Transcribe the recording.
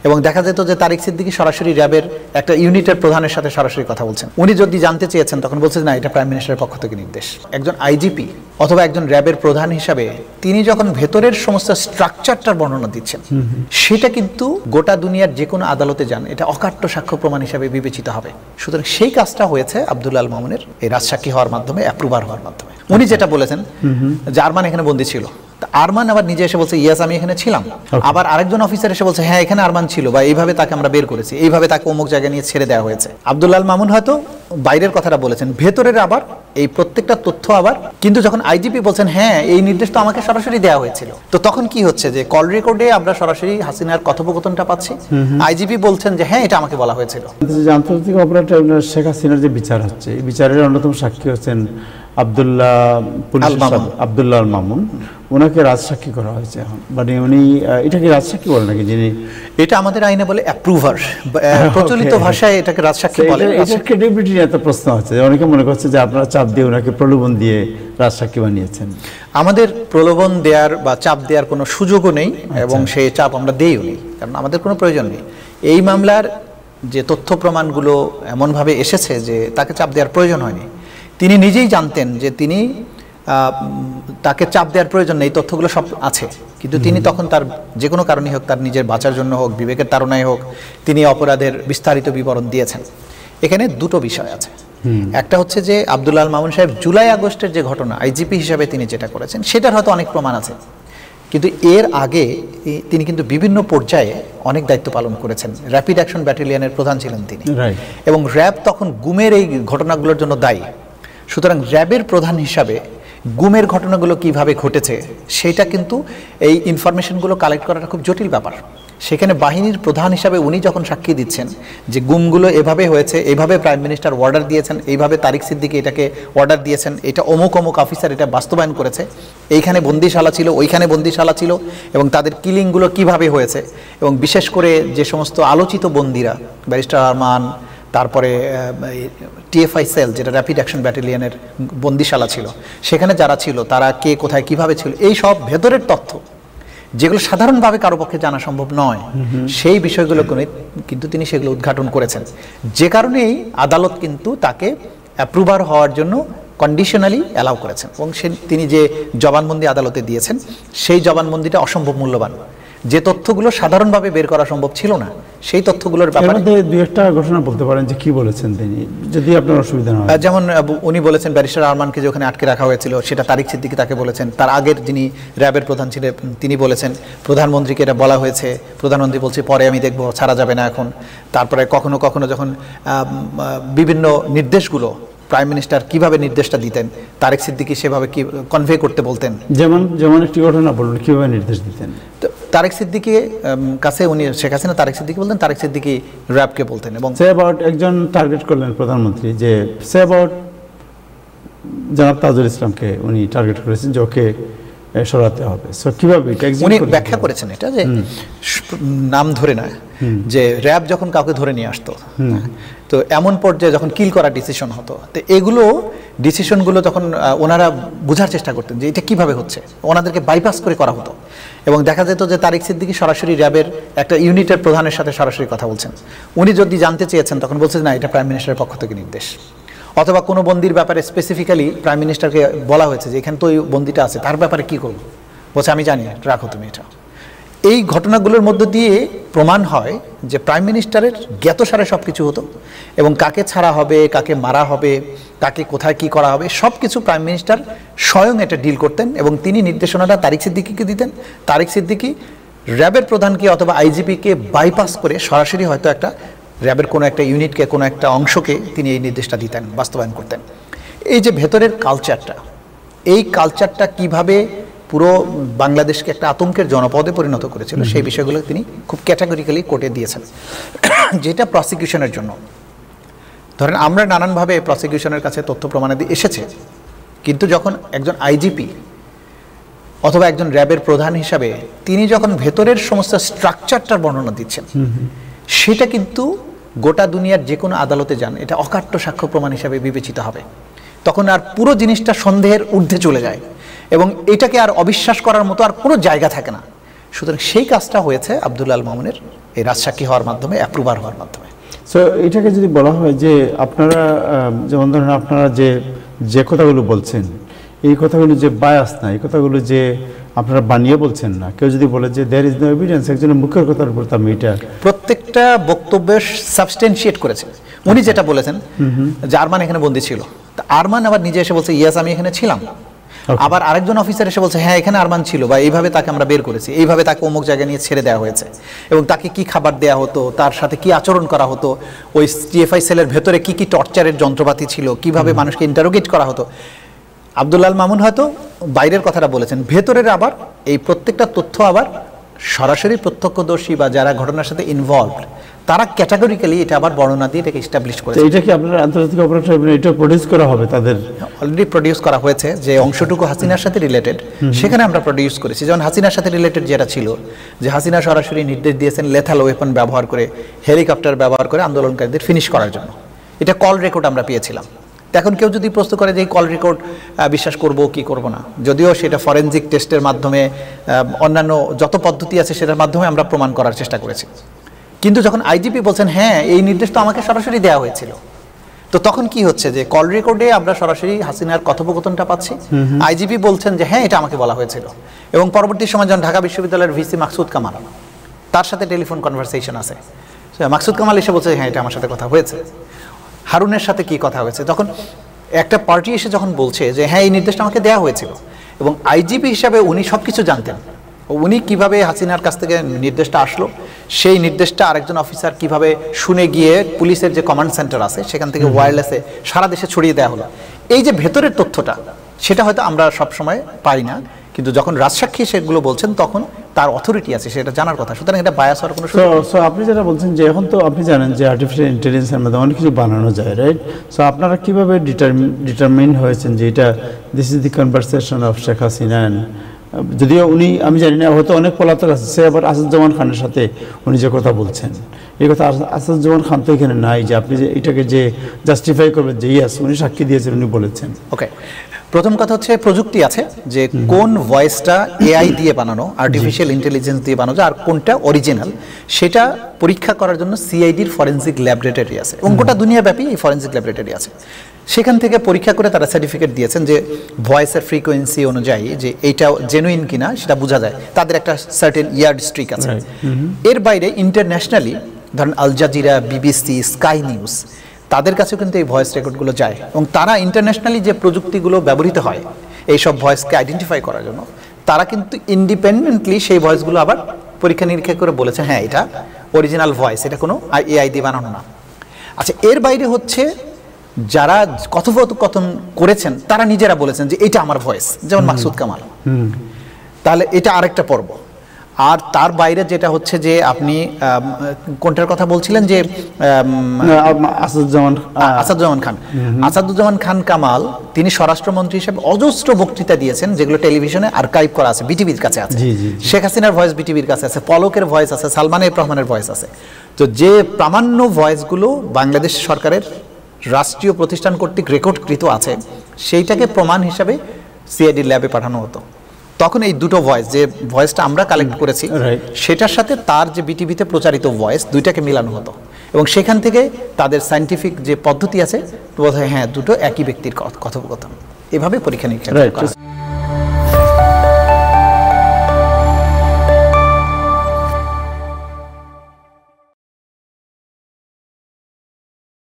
এবং দেখা যেত যে তারিক সিদ্দিকী সরাসরি র্যাবের একটা ইউনিটের প্রধানের সাথে সরাসরি কথা বলছেন। উনি যদি জানতে চেয়েছেন তখন বলছেন না, এটা প্রাইম মিনিস্টারের পক্ষ থেকে নির্দেশ। একজন আইজিপি অথবা একজন র্যাবের প্রধান হিসাবে তিনি যখন ভেতরের সমস্ত স্ট্রাকচারটার বর্ণনা দিচ্ছেন, সেটা কিন্তু গোটা দুনিয়ার যে কোনো আদালতে যান এটা অকাট্য সাক্ষ্য প্রমাণ হিসাবে বিবেচিত হবে। সুতরাং সেই কাজটা হয়েছে আব্দুল আল মামুনের এই রাজসাক্ষী হওয়ার মাধ্যমে, অ্যাপ্রুভার হওয়ার মাধ্যমে। উনি যেটা বলেছেন যে আরমান এখানে বন্দী ছিল, আরমান আবার নিজে এসে বলছে ইয়াস আমি এখানে ছিলাম। আবার আরেকজন অফিসার এসে বলছে হ্যাঁ এখানে আরমান ছিল, বা এইভাবে তাকে আমরা বের করেছি, এইভাবে তাকে অমুক জায়গায় নিয়ে ছেড়ে দেওয়া হয়েছে। আব্দুল আল মামুন হয়তো বাইরের কথাটা বলেছেন, ভেতরের আবার এই প্রত্যেকটা তথ্য আবার কিন্তু যখন আইজিপি বলছেন হ্যাঁ এই নির্দেশ তো আমাকে সরাসরি দেওয়া হয়েছিল, তো তখন কি হচ্ছে যে কল রেকর্ডে আমরা সরাসরি হাসিনার কথোপকথনটা পাচ্ছি, আইজিপি বলছেন যে হ্যাঁ এটা আমাকে বলা হয়েছিল। আন্তর্জাতিক অপরাধ ট্রাইব্যুনাল শেখ হাসিনার যে বিচার হচ্ছে, এই বিচারের অন্যতম সাক্ষী হচ্ছেন আব্দুল্লাহ আল মামুন। ওনাকে রাজসাক্ষী করা হয়েছে এখন, মানে উনি এটাকে রাজসাক্ষী বলে নাকি? যিনি এটা আমাদের আইনে বলে অ্যাপ্রুভার, প্রচলিত ভাষায় এটাকে রাজসাক্ষী বলে। এটার ক্রেডিবিলিটি নিয়ে এত প্রশ্ন হচ্ছে, অনেকে মনে করছে যে আপনারা চাপ দিয়ে ওনাকে প্রলোভন দিয়ে রাজসাক্ষী বানিয়েছেন। আমাদের প্রলোভন দেওয়ার বা চাপ দেওয়ার কোনো সুযোগও নেই, এবং সেই চাপ আমরা দেইও নেই, কারণ আমাদের কোনো প্রয়োজন নেই। এই মামলার যে তথ্য প্রমাণগুলো এমনভাবে এসেছে যে তাকে চাপ দেওয়ার প্রয়োজন হয়নি। তিনি নিজেই জানতেন যে তিনি তাকে চাপ দেওয়ার প্রয়োজন নেই, তথ্যগুলো সব আছে, কিন্তু তিনি তখন তার যে কোনো কারণেই হোক, তার নিজের বাঁচার জন্য হোক, বিবেকের তাড়নায় হোক, তিনি অপরাধের বিস্তারিত বিবরণ দিয়েছেন। এখানে দুটো বিষয় আছে। একটা হচ্ছে যে আব্দুল আল মামুন সাহেব জুলাই আগস্টের যে ঘটনা আইজিপি হিসাবে তিনি যেটা করেছেন সেটার হয়তো অনেক প্রমাণ আছে, কিন্তু এর আগে তিনি কিন্তু বিভিন্ন পর্যায়ে অনেক দায়িত্ব পালন করেছেন। র্যাপিড অ্যাকশন ব্যাটালিয়নের প্রধান ছিলেন তিনি, এবং র্যাব তখন গুমের এই ঘটনাগুলোর জন্য দায়ী। সুতরাং র্যাবের প্রধান হিসাবে গুমের ঘটনাগুলো কিভাবে ঘটেছে সেটা কিন্তু এই ইনফরমেশনগুলো কালেক্ট করাটা খুব জটিল ব্যাপার। সেখানে বাহিনীর প্রধান হিসাবে উনি যখন সাক্ষী দিচ্ছেন যে গুমগুলো এভাবে হয়েছে, এইভাবে প্রাইম মিনিস্টার অর্ডার দিয়েছেন, এইভাবে তারিক সিদ্দিকী এটাকে অর্ডার দিয়েছেন, এটা অমুক অমুক অফিসার এটা বাস্তবায়ন করেছে, এইখানে বন্দিশালা ছিল, ওইখানে বন্দিশালা ছিল, এবং তাদের কিলিংগুলো কিভাবে হয়েছে, এবং বিশেষ করে যে সমস্ত আলোচিত বন্দিরা ব্যারিস্টার আরমান, তারপরে টিএফআই সেল যেটা র্যাপিড অ্যাকশন ব্যাটালিয়নের বন্দিশালা ছিল, সেখানে যারা ছিল তারা কে কোথায় কিভাবে ছিল, এই সব ভেতরের তথ্য যেগুলো সাধারণভাবে কারো পক্ষে জানা সম্ভব নয়, সেই বিষয়গুলো কিন্তু তিনি সেগুলো উদ্ঘাটন করেছেন। যে কারণেই আদালত কিন্তু তাকে অ্যাপ্রুভার হওয়ার জন্য কন্ডিশনালি অ্যালাউ করেছেন, এবং তিনি যে জবানবন্দি আদালতে দিয়েছেন সেই জবানবন্দিটা অসম্ভব মূল্যবান। যে তথ্যগুলো সাধারণভাবে বের করা সম্ভব ছিল না, সেই তথ্যগুলোর ব্যাপারে দুই একটা ঘটনা বলতে পারেন যে কি বলেছেন তিনি, যদি আপনার অসুবিধা না হয়। যেমন উনি বলেছেন ব্যারিস্টার আরমানকে যে ওখানে আটকে রাখা হয়েছিল সেটা তারিক সিদ্দিকী তাকে বলেছেন, তার আগের যিনি র্যাবের প্রধান ছিলেন তিনি বলেছেন, প্রধানমন্ত্রীকে এটা বলা হয়েছে, প্রধানমন্ত্রী বলছে পরে আমি দেখবো, ছাড়া যাবে না এখন। তারপরে কখনো কখনো যখন বিভিন্ন নির্দেশগুলো প্রাইম মিনিস্টার কিভাবে নির্দেশটা দিতেন, তারিক সিদ্দিকী সেভাবে কি কনভে করতে বলতেন। যেমন একটি ঘটনা বলুন, কিভাবে নির্দেশ দিতেন। তারিক সিদ্দিকী কাছে উনি শেখ হাসিনা তারিক সিদ্দিকী বলতেন, তারিক সিদ্দিকী র্যাবকে বলতেন। এবং সে অ্যাবাউট একজন টার্গেট করলেন প্রধানমন্ত্রী, যে সে অ্যাবাউট জনাব তাজুল ইসলামকে উনি টার্গেট করেছেন যে ওকে সরাতে হবে। সো কিভাবে উনি ব্যাখ্যা করেছেন এটা যে নাম ধরে না, যে র্যাব যখন কাউকে ধরে নিয়ে আসতো, তো এমন পর্যায়ে যখন কিল করার ডিসিশন হতো, তো এগুলো ডিসিশনগুলো তখন ওনারা বোঝার চেষ্টা করতেন যে এটা কিভাবে হচ্ছে, ওনাদেরকে বাইপাস করে করা হতো। এবং দেখা যেত যে তারিক সিদ্দিকী সরাসরি র্যাবের একটা ইউনিটের প্রধানের সাথে সরাসরি কথা বলছেন। উনি যদি জানতে চেয়েছেন তখন বলছেন না, এটা প্রাইম মিনিস্টারের পক্ষ থেকে নির্দেশ। অথবা কোনো বন্দির ব্যাপারে স্পেসিফিক্যালি প্রাইম মিনিস্টারকে বলা হয়েছে যে এখানে তো ওই বন্দিটা আছে, তার ব্যাপারে কি করবো, বলছে আমি জানি, রাখো তুমি এটা। এই ঘটনাগুলোর মধ্য দিয়ে প্রমাণ হয় যে প্রাইম মিনিস্টারের জ্ঞাতসারে সব কিছু হতো, এবং কাকে ছাড়া হবে, কাকে মারা হবে, কাকে কোথায় কি করা হবে, সব কিছু প্রাইম মিনিস্টার স্বয়ং এটা ডিল করতেন, এবং তিনি নির্দেশনাটা তারিক সিদ্দিকীকে দিতেন। তারিক সিদ্দিকী র্যাবের প্রধানকে অথবা আইজিপিকে বাইপাস করে সরাসরি হয়তো একটা র্যাবের কোনো একটা ইউনিটকে, কোনো একটা অংশকে তিনি এই নির্দেশটা দিতেন, বাস্তবায়ন করতেন। এই যে ভেতরের কালচারটা, এই কালচারটা কিভাবে পুরো বাংলাদেশকে একটা আতঙ্কের জনপদে পরিণত করেছিল, সেই বিষয়গুলো তিনি খুব ক্যাটাগরিক্যালি কোর্টে দিয়েছেন, যেটা প্রসিকিউশনের জন্য। ধরেন আমরা নানানভাবে প্রসিকিউশনের কাছে তথ্য প্রমাণাদি এসেছে, কিন্তু যখন একজন আইজিপি অথবা একজন র্যাবের প্রধান হিসাবে তিনি যখন ভেতরের সমস্ত স্ট্রাকচারটার বর্ণনা দিচ্ছেন, সেটা কিন্তু গোটা দুনিয়ার যে কোনো আদালতে যান এটা অকাট্য সাক্ষ্য প্রমাণ হিসাবে বিবেচিত হবে। তখন আর পুরো জিনিসটা সন্দেহের ঊর্ধ্বে চলে যায়, এবং এটাকে আর অবিশ্বাস করার মতো আর কোনো জায়গা থাকে না। সুতরাং সেই কাজটা হয়েছে আব্দুল আল মামুনের এই রাজসাক্ষী হওয়ার মাধ্যমে, অ্যাপ্রুভার হওয়ার মাধ্যমে। সো এটাকে যদি বলা হয় যে আপনারা যেমন ধরেন আপনারা যে কথাগুলো বলছেন, এই কথাগুলো যে বায়াস না, এই কথাগুলো যে আপনারা বানিয়ে বলছেন না, কেউ যদি বলে যে দেয়ার ইজ নো এভিডেন্স, একজনের মুখের কথার উপর আমি এটা প্রত্যেকটা বক্তব্যের সাবস্টেন্সিয়েট করেছে। উনি যেটা বলেছেন যে আরমান এখানে বন্দী ছিল, আরমান আবার নিজে এসে বলছে ইয়েস আমি এখানে ছিলাম। আবার আরেকজন অফিসার এসে বলছে হ্যাঁ এখানে আরমান ছিল, বা এইভাবে তাকে আমরা বের করেছি, এইভাবে তাকে অমুক জায়গায় নিয়ে ছেড়ে দেওয়া হয়েছে, এবং তাকে কি খাবার দেওয়া হতো, তার সাথে কি আচরণ করা হতো, ওই টিএফআই সেলের ভেতরে কি কি টর্চারের যন্ত্রপাতি ছিল, কিভাবে মানুষকে ইন্টারোগেট করা হতো। আব্দুল আল মামুন হয়তো বাইরের কথাটা বলেছেন, ভেতরের আবার এই প্রত্যেকটা তথ্য আবার সরাসরি প্রত্যক্ষদর্শী বা যারা ঘটনার সাথে ইনভলভড তারা ক্যাটাগরিক্যালি এটা আবার বর্ণনা দিয়ে এটাকে এস্টাবলিশ করেছে। এটা কি আপনার আন্তর্জাতিক অপরাধ ট্রাইব্যুনালে এটা প্রডিউস করা হবে? তাদের অলরেডি প্রডিউস করা হয়েছে, যে অংশটুকু হাসিনার সাথে রিলেটেড সেখানে আমরা প্রডিউস করেছি। যেমন হাসিনার সাথে রিলেটেড যেটা ছিল, যে হাসিনা সরাসরি নির্দেশ দিয়েছেন লেথাল ওয়েপন ব্যবহার করে, হেলিকপ্টার ব্যবহার করে আন্দোলনকারীদের ফিনিশ করার জন্য। এটা কল রেকর্ড আমরা পেয়েছিলাম। এখন কেউ যদি প্রশ্ন করে যে এই কল রেকর্ড বিশ্বাস করব কি করব না, যদিও সেটা ফরেনজিক টেস্টের মাধ্যমে অন্যান্য যত পদ্ধতি আছে সেটার মাধ্যমে আমরা প্রমাণ করার চেষ্টা করেছি, কিন্তু যখন আইজিপি বলছেন হ্যাঁ এই নির্দেশ তো আমাকে সরাসরি দেওয়া হয়েছিল, তো তখন কি হচ্ছে যে কল রেকর্ডে আমরা সরাসরি হাসিনার কথোপকথনটা পাচ্ছি, আইজিপি বলছেন যে হ্যাঁ এটা আমাকে বলা হয়েছিল, এবং পরবর্তী সময় যখন ঢাকা বিশ্ববিদ্যালয়ের ভিসি মাকসুদ কামাল, তার সাথে টেলিফোন কনভারসেশন আছে, মাকসুদ কামাল এসে বলছে হ্যাঁ এটা আমার সাথে কথা হয়েছে। হারুনের সাথে কি কথা হয়েছে, তখন একটা পার্টি এসে যখন বলছে যে হ্যাঁ এই নির্দেশটা আমাকে দেওয়া হয়েছিল, এবং আইজিপি হিসাবে উনি সব কিছু জানতেন, উনি কিভাবে হাসিনার কাছ থেকে নির্দেশটা আসলো, সেই নির্দেশটা আরেকজন অফিসার কিভাবে শুনে গিয়ে পুলিশের যে কমান্ড সেন্টার আছে সেখান থেকে ওয়্যারলেসে সারা দেশে ছড়িয়ে দেওয়া হলো, এই যে ভেতরের তথ্যটা সেটা হয়তো আমরা সবসময় পাই না, কিন্তু যখন রাজসাক্ষী সেগুলো বলছেন তখন তার অথরিটি আছে সেটা জানার কথা, সুতরাং এটা বায়াস হওয়ার কোনো সুযোগ নেই। সো আপনি যেটা বলছেন যে এখন তো আপনি জানেন যে আর্টিফিশিয়াল ইন্টেলিজেন্সের মাধ্যমে অনেক কিছু বানানো যায়, রাইট? সো আপনারা কিভাবে ডিটারমিন হয়েছেন যে এটা this is the conversation of Sheikh Hasina? যদিও উনি আমি জানি না, হয়তো অনেক পলাতক আছে, সে আবার আসাদুজ্জামান খানের সাথে উনি যে কথা বলছেন, এই কথা আসাদুজ্জামান খান তো এখানে নাই যে আপনি যে এটাকে যে জাস্টিফাই করবেন যে ইয়াস উনি সাক্ষী দিয়েছেন, উনি বলেছেন। ওকে, প্রথম কথা হচ্ছে প্রযুক্তি আছে যে কোন ভয়েসটা এআই দিয়ে বানানো, আর্টিফিশিয়াল ইন্টেলিজেন্স দিয়ে বানানো আর কোনটা অরিজিনাল, সেটা পরীক্ষা করার জন্য সিআইডির ফরেনসিক ল্যাবরেটরি আছে, এবং গোটা দুনিয়াব্যাপী এই ফরেনসিক ল্যাবরেটরি আছে। সেখান থেকে পরীক্ষা করে তারা সার্টিফিকেট দিয়েছেন যে ভয়েসের ফ্রিকোয়েন্সি অনুযায়ী যে এইটা জেনুইন কিনা সেটা বোঝা যায়, তাদের একটা সার্টেন ইয়ার্ড স্ট্রিক আছে। এর বাইরে ইন্টারন্যাশনালি ধরেন Al Jazeera, BBC, Sky News, তাদের কাছেও কিন্তু এই ভয়েস রেকর্ডগুলো যায়, এবং তারা ইন্টারন্যাশনালি যে প্রযুক্তিগুলো ব্যবহৃত হয় এইসব ভয়েসকে আইডেন্টিফাই করার জন্য, তারা কিন্তু ইন্ডিপেন্ডেন্টলি সেই ভয়েসগুলো আবার পরীক্ষা নিরীক্ষা করে বলেছে হ্যাঁ এটা অরিজিনাল ভয়েস, এটা কোনো এআই দিয়ে বানানো না। আচ্ছা, এর বাইরে হচ্ছে যারা কথোপকথন করেছেন তারা নিজেরা বলেছেন যে এটা আমার ভয়েস, যেমন মাকসুদ কামাল, তাহলে এটা আরেকটা পর্ব। আর তার বাইরে যেটা হচ্ছে যে আপনি কোনটার কথা বলছিলেন যে আসাদুজ্জামান খান কামাল, তিনি স্বরাষ্ট্রমন্ত্রী হিসেবে অজস্র বক্তৃতা দিয়েছেন যেগুলো টেলিভিশনে আর্কাইভ করা আছে, বিটিভির কাছে আছে, শেখ হাসিনার ভয়েস বিটিভির কাছে আছে, পলকের ভয়েস আছে, সালমান এফ রহমানের ভয়েস আছে। তো যে প্রামাণ্য ভয়েসগুলো বাংলাদেশ সরকারের রাষ্ট্রীয় প্রতিষ্ঠান কর্তৃক রেকর্ডকৃত আছে, সেইটাকে প্রমাণ হিসাবে সিআইডি ল্যাবে পাঠানো হতো। তখন এই দুটো ভয়েস, যে ভয়েসটা আমরা কালেক্ট করেছি সেটার সাথে তার যে বিটিভিতে প্রচারিত ভয়েস, দুইটাকে মিলানো হতো, এবং সেখান থেকে তাদের সায়েন্টিফিক যে পদ্ধতি আছে বোধ হয় হ্যাঁ দুটো একই ব্যক্তির কথোপকথন, এভাবে পরীক্ষা নিরীক্ষা করা।